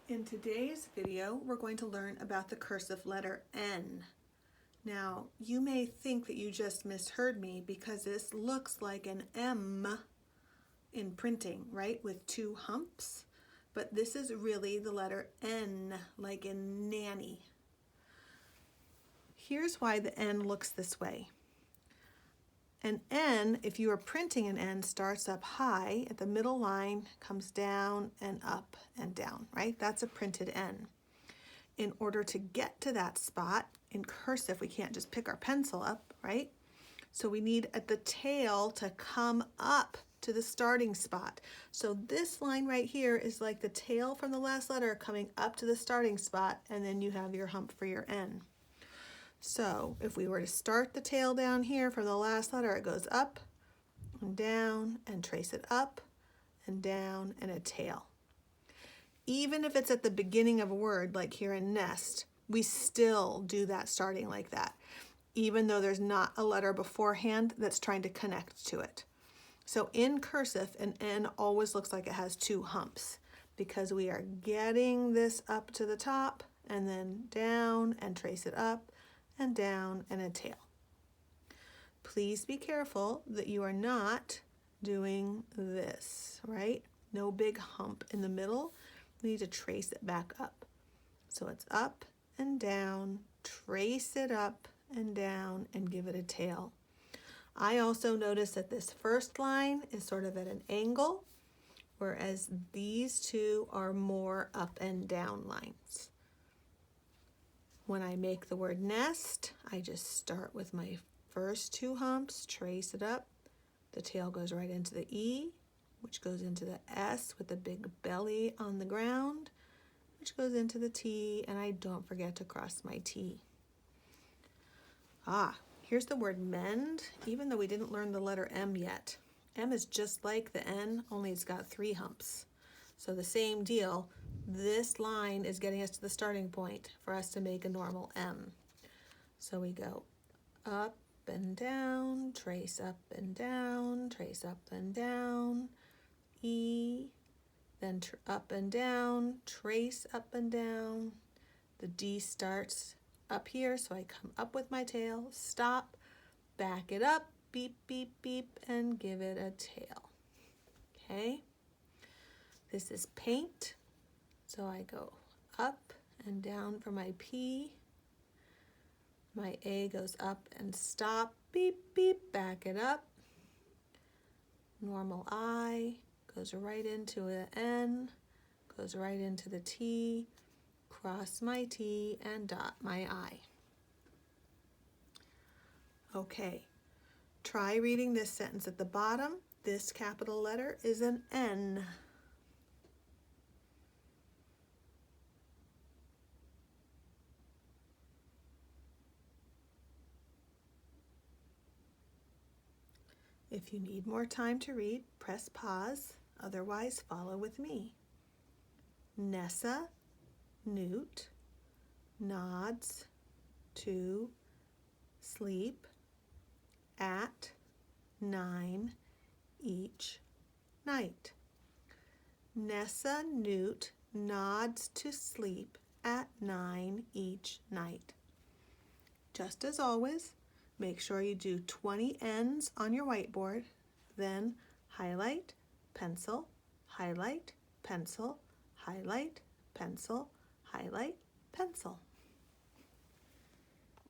In today's video, we're going to learn about the cursive letter N. Now, you may think that you just misheard me because this looks like an M in printing, right, with two humps, but this is really the letter N, like in nanny. Here's why the N looks this way. An N, if you are printing an N, starts up high at the middle line, comes down and up and down, right? That's a printed N. In order to get to that spot, in cursive, we can't just pick our pencil up, right? So we need at the tail to come up to the starting spot. So this line right here is like the tail from the last letter coming up to the starting spot, and then you have your hump for your N. So if we were to start the tail down here from the last letter, it goes up and down and trace it up and down and a tail. Even if it's at the beginning of a word, like here in nest, we still do that starting like that, even though there's not a letter beforehand that's trying to connect to it. So in cursive, an N always looks like it has two humps because we are getting this up to the top and then down and trace it up and down and a tail. Please be careful that you are not doing this, right? No big hump in the middle. We need to trace it back up. So it's up and down, trace it up and down and give it a tail. I also notice that this first line is sort of at an angle, whereas these two are more up and down lines. When I make the word nest, I just start with my first two humps, trace it up. The tail goes right into the E, which goes into the S with a big belly on the ground, which goes into the T, and I don't forget to cross my T. Here's the word mend, even though we didn't learn the letter M yet. M is just like the N, only it's got three humps. So the same deal. This line is getting us to the starting point for us to make a normal M. So we go up and down, trace up and down, trace up and down, E, then up and down, trace up and down. The D starts up here, so I come up with my tail, stop, back it up, beep, beep, beep, and give it a tail. Okay? This is paint. So I go up and down for my P. My A goes up and stop, beep, beep, back it up. Normal I goes right into the N, goes right into the T, cross my T and dot my I. Okay, try reading this sentence at the bottom. This capital letter is an N. If you need more time to read, press pause. Otherwise, follow with me. Nessa, Newt, nods to sleep at 9 each night. Nessa Newt nods to sleep at 9 each night. Just as always, make sure you do 20 N's on your whiteboard, then highlight, pencil, highlight, pencil, highlight, pencil, highlight, pencil.